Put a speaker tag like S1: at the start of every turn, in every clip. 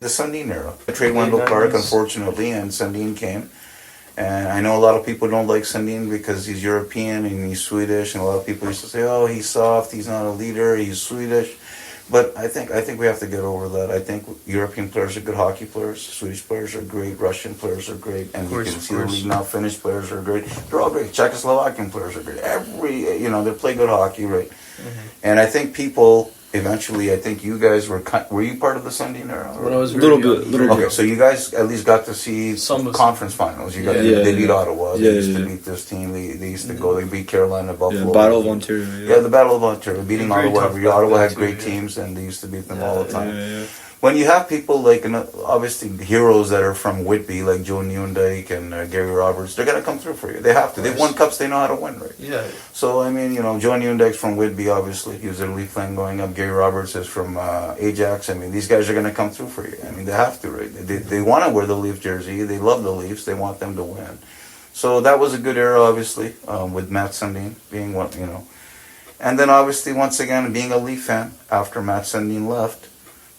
S1: The Sundin era. I traded Wendell Clark, unfortunately, and Sundin came. And I know a lot of people don't like Sundin because he's European and he's Swedish, and a lot of people used to say, "Oh, he's soft, he's not a leader, he's Swedish." But I think we have to get over that. I think European players are good hockey players. Swedish players are great. Russian players are great, and you can see the league now. Finnish players are great. They're all great. Czechoslovakian players are great. They play good hockey, right? Mm-hmm. And I think people eventually. I think you guys were you part of the Sundin era?
S2: When I was
S3: a little bit.
S1: Okay, so you guys at least got to see some conference finals. You got they beat Ottawa. They used to beat this team. They used to go. They beat Carolina, Buffalo.
S3: Battle of Ontario.
S1: Yeah, the Battle of Ontario, beating Ottawa. Ottawa had great teams, and they used to beat them all the time. When you have people like, obviously, heroes that are from Whitby, like Joe Nieuwendyk and Gary Roberts, they're going to come through for you. They have to. They've won cups. They know how to win, right?
S2: Yeah.
S1: So, I mean, Joe Nieuwendyk's from Whitby, obviously. He was a Leaf fan going up. Gary Roberts is from Ajax. I mean, these guys are going to come through for you. I mean, they have to, right? They want to wear the Leaf jersey. They love the Leafs. They want them to win. So that was a good era, obviously, with Mats Sundin being one, And then, obviously, once again, being a Leaf fan, after Mats Sundin left,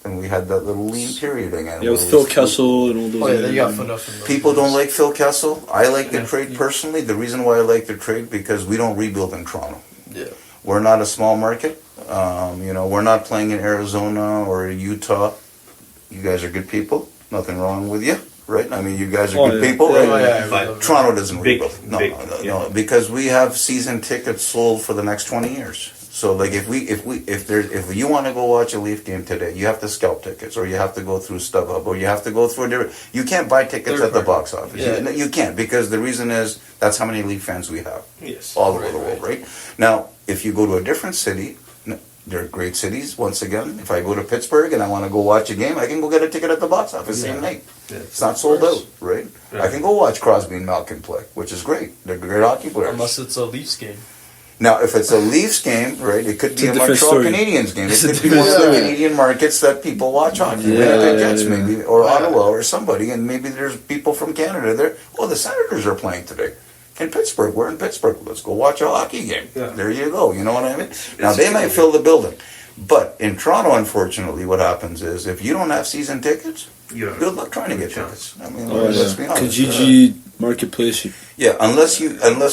S1: and we had that little lean period again.
S3: Yeah, with Phil Kessel and all those.
S2: Oh, yeah, they got put up in those
S1: people don't like Phil Kessel. I like the trade personally. The reason why I like the trade, because we don't rebuild in Toronto.
S2: Yeah.
S1: We're not a small market. We're not playing in Arizona or Utah. You guys are good people. Nothing wrong with you, right? I mean, you guys are good people, right?
S2: But
S1: Toronto doesn't rebuild. No, because we have season tickets sold for the next 20 years. So, like, if you want to go watch a Leaf game today, you have to scalp tickets, or you have to go through StubHub, or you have to go through a different. You can't buy tickets at the box office.
S2: Yeah.
S1: You can't, because the reason is that's how many Leaf fans we have.
S2: Yes.
S1: All over the world, right? Now, if you go to a different city, they're great cities. Once again, if I go to Pittsburgh and I want to go watch a game, I can go get a ticket at the box office same night.
S2: Yeah,
S1: it's not sold out, right? I can go watch Crosby and Malkin play, which is great. They're great hockey players.
S2: Unless it's a Leafs game.
S1: Now, if it's a Leafs game, right, it could be a Montreal
S3: story.
S1: Canadiens game. It could be one of the Canadian markets that people watch hockey. Winnipeg Jets, maybe, or Ottawa, or somebody, and maybe there's people from Canada there. Oh, the Senators are playing today. In Pittsburgh, we're in Pittsburgh. Let's go watch a hockey game. Yeah. There you go. You know what I mean? Now, they might fill the building. But in Toronto, unfortunately, what happens is if you don't have season tickets, good luck trying to get tickets. I mean, let's be honest.
S3: Kijiji Marketplace.
S1: Yeah, unless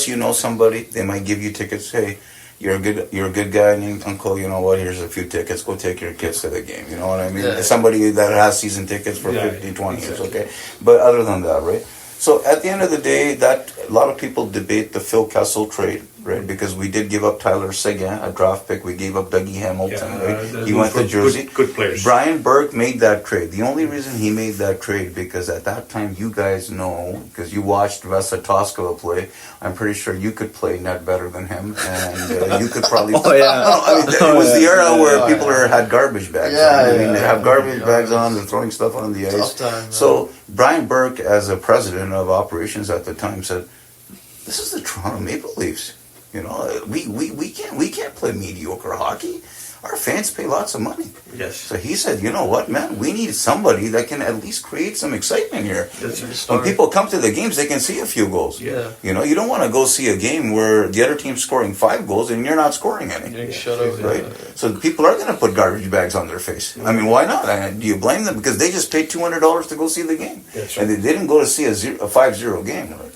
S1: you know somebody, they might give you tickets. Hey, you're a good guy named Uncle. You know what? Here's a few tickets. Go take your kids to the game. You know what I mean?
S2: Yeah.
S1: Somebody that has season tickets for 15, 20 years. Okay, but other than that, right? So at the end of the day, that a lot of people debate the Phil Kessel trade, right? Because we did give up Tyler Seguin, a draft pick. We gave up Dougie Hamilton, right? He went to Jersey.
S4: Good players.
S1: Brian Burke made that trade. The only reason he made that trade, because at that time, you guys know, because you watched Vesa Toskova play, I'm pretty sure you could play net better than him, and you could probably.
S3: Oh yeah.
S1: It was the era where people had garbage bags on. They have garbage bags on. They're throwing stuff on the ice. So Brian Burke, as a president of operations at the time, said, "This is the Toronto Maple Leafs. We can't play mediocre hockey. Our fans pay lots of money."
S4: Yes.
S1: So he said, "You know what, man? We need somebody that can at least create some excitement here. When people come to the games, they can see a few goals.
S2: Yeah.
S1: You don't want to go see a game where the other team's scoring 5 goals and you're not scoring any. Right? So people are going to put garbage bags on their face. I mean, why not? Do you blame them? Because they just paid $200 to go see the game.
S4: That's right.
S1: And they didn't go to see a 5-0 game, right?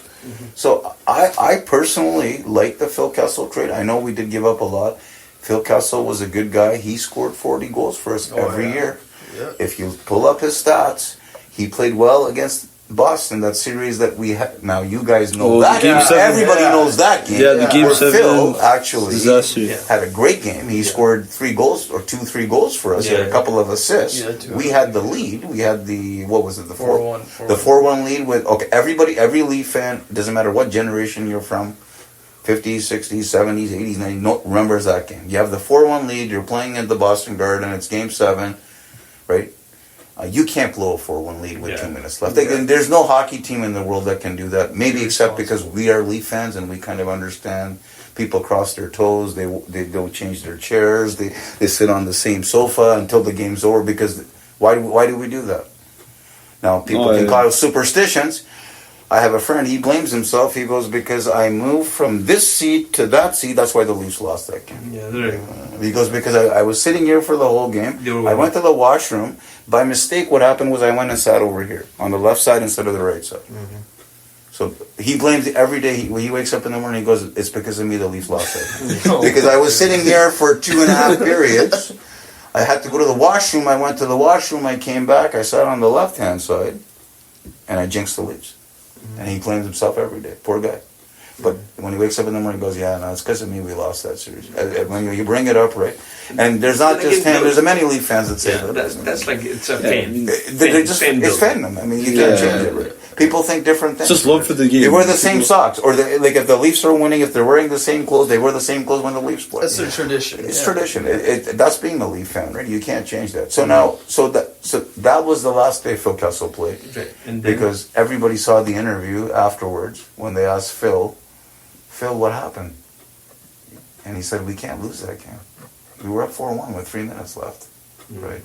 S1: So I personally like the Phil Kessel trade. I know we did give up a lot. Phil Kessel was a good guy. He scored 40 goals for us every year.
S2: Yeah.
S1: If you pull up his stats, he played well against Boston, that series that we had. Now, you guys know that game. Everybody knows that game.
S3: Yeah, the game 7.
S1: Phil actually
S3: disaster.
S1: had a great game. He scored 3 goals, or 2-3 goals for us. He had a couple of assists.
S2: Yeah,
S1: we had the lead. We had the, what was it, the
S2: 4-1.
S1: The 4-1 lead with, every Leaf fan, doesn't matter what generation you're from, 50s, 60s, 70s, 80s, 90s, remembers that game. You have the 4-1 lead, you're playing at the Boston Garden, it's game 7, right? You can't blow a 4-1 lead with 2 minutes left. There's no hockey team in the world that can do that, maybe except because we are Leaf fans and we kind of understand people cross their toes, they don't change their chairs, they sit on the same sofa until the game's over, because why do we do that? Now, people can call it superstitions. I have a friend, he blames himself. He goes, because I moved from this seat to that seat, that's why the Leafs lost that game.
S2: Yeah, there.
S1: He goes, because I was sitting here for the whole game. I went to the washroom. By mistake, what happened was I went and sat over here on the left side instead of the right side. So he blames it every day. When he wakes up in the morning, he goes, it's because of me the Leafs lost that. Because I was sitting there for 2.5 periods. I had to go to the washroom. I went to the washroom. I came back. I sat on the left-hand side, and I jinxed the Leafs. And he blames himself every day. Poor guy. But when he wakes up in the morning, he goes, yeah, no, it's because of me we lost that series. When you bring it up, right? And there's not just him. There's many Leaf fans that say that.
S4: That's like, it's a fan.
S1: It's fandom. I mean, you can't change it, right? People think different things.
S3: It's just love for the game.
S1: They wear the same socks. Or, like, if the Leafs are winning, if they're wearing the same clothes, they wear the same clothes when the Leafs play.
S2: That's their tradition.
S1: It's tradition. That's being a Leaf fan, right? You can't change that. So now, so that was the last day Phil Kessel played.
S4: Right. And then,
S1: Because everybody saw the interview afterwards when they asked Phil, what happened? And he said, we can't lose that game. We were up 4-1 with 3 minutes left, right?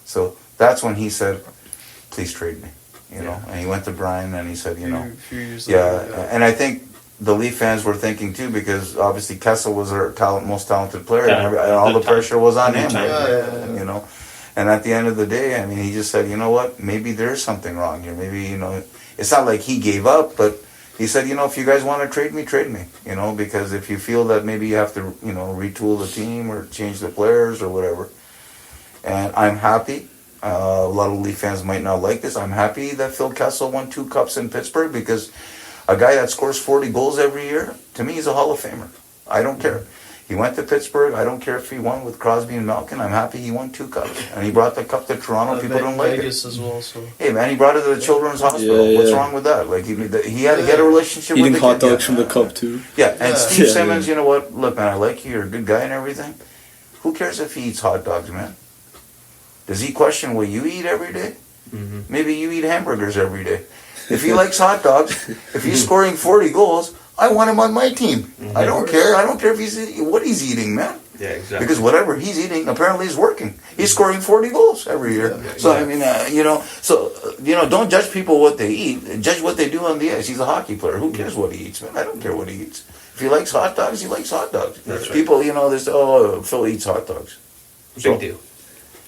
S1: So that's when he said, please trade me, you know? And he went to Brian and he said, you know,
S2: Few years
S1: yeah.
S2: later,
S1: And I think the Leaf fans were thinking too, because obviously Kessel was our most talented player, and all the pressure was on him, right? You know? And at the end of the day, I mean, he just said, you know what, maybe there's something wrong here. Maybe, you know, it's not like he gave up, but he said, you know, if you guys want to trade me, you know, because if you feel that maybe you have to, you know, retool the team or change the players or whatever. And I'm happy. A lot of Leaf fans might not like this. I'm happy that Phil Kessel won 2 cups in Pittsburgh, because a guy that scores 40 goals every year, to me, he's a Hall of Famer. I don't care. He went to Pittsburgh. I don't care if he won with Crosby and Malkin. I'm happy he won 2 cups. And he brought the cup to Toronto. People don't like
S2: Vegas
S1: it.
S2: as well. So
S1: Hey, man, he brought it to the Children's Hospital.
S3: Yeah.
S1: What's wrong with that? Like, he had to get a relationship
S3: Eating
S1: with the
S3: hot
S1: kid.
S3: dogs from the cup too.
S1: Yeah, and Steve
S3: Yeah.
S1: Simmons, you know what? Look, man, I like you. You're a good guy and everything. Who cares if he eats hot dogs, man? Does he question what you eat every day? Maybe you eat hamburgers every day. If he likes hot dogs, if he's scoring 40 goals, I want him on my team. I don't care. I don't care if what he's eating, man.
S4: yeah, exactly.
S1: Because whatever he's eating, apparently is working. He's scoring 40 goals every year. So, I mean, you know, don't judge people what they eat. Judge what they do on the ice. He's a hockey player. Who cares what he eats, man? I don't care what he eats. If he likes hot dogs, he likes hot dogs.
S4: That's right.
S1: People, you know, they say, oh, Phil eats hot dogs.
S4: Big deal.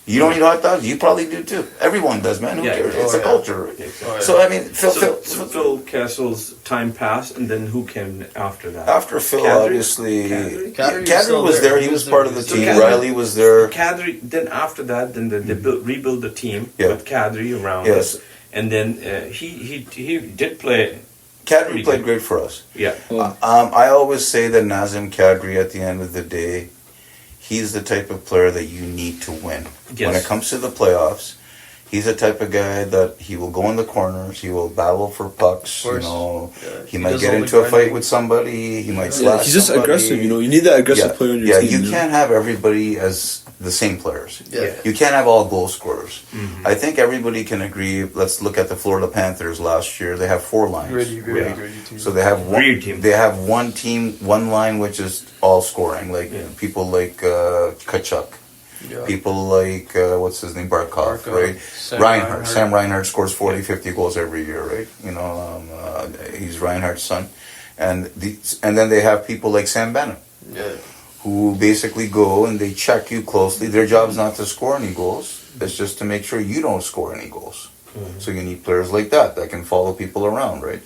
S1: You don't eat hot dogs? You probably do too. Everyone does, man. Who
S4: Yeah.
S1: cares? It's a culture. Right?
S4: Exactly.
S1: So, I mean,
S4: So
S1: Phil
S4: Phil Kessel's time passed, and then who came after that?
S1: after Phil,
S4: Kadri?
S1: obviously,
S4: Kadri?
S1: Kadri was there. He was part of the
S4: So
S1: team.
S4: Kadri-
S1: Riley was there.
S4: Kadri. Then after that, then they rebuild the team
S1: Yeah.
S4: with Kadri around
S1: Yes.
S4: us, and then he did play.
S1: Kadri played great for us.
S4: Yeah,
S1: I always say that Nazem Kadri, at the end of the day, he's the type of player that you need to win.
S4: Yes.
S1: When it comes to the playoffs, he's the type of guy that he will go in the corners, he will battle for pucks,
S2: Of course.
S1: you know,
S2: Yeah,
S1: he
S2: he
S1: might
S2: does
S1: get
S2: all the
S1: into a fight
S2: grinding.
S1: with somebody, he might
S3: Yeah,
S1: slash
S3: he's just
S1: somebody.
S3: aggressive, you know. You need that aggressive player on your
S1: Yeah,
S3: team.
S1: you
S3: know?
S1: can't have everybody as the same players.
S2: Yeah.
S1: You can't have all goal scorers. I think everybody can agree. Let's look at the Florida Panthers last year. They have 4 lines.
S2: gritty
S1: right?
S2: team.
S1: So they have one.
S4: Weird team.
S1: They have one team, one line, which is all scoring. Like
S4: Yeah.
S1: people like Kachuk,
S2: Yeah.
S1: people like what's his name, Barkov,
S2: Barkov,
S1: right?
S2: Sam
S1: Reinhardt.
S2: Reinhardt.
S1: Sam Reinhardt scores 40, 50 goals every year, right? You know, he's Reinhardt's son, and then they have people like Sam Bennett,
S2: Yeah.
S1: who basically go and they check you closely. Their job's not to score any goals. It's just to make sure you don't score any goals. So you need players like that can follow people around, right?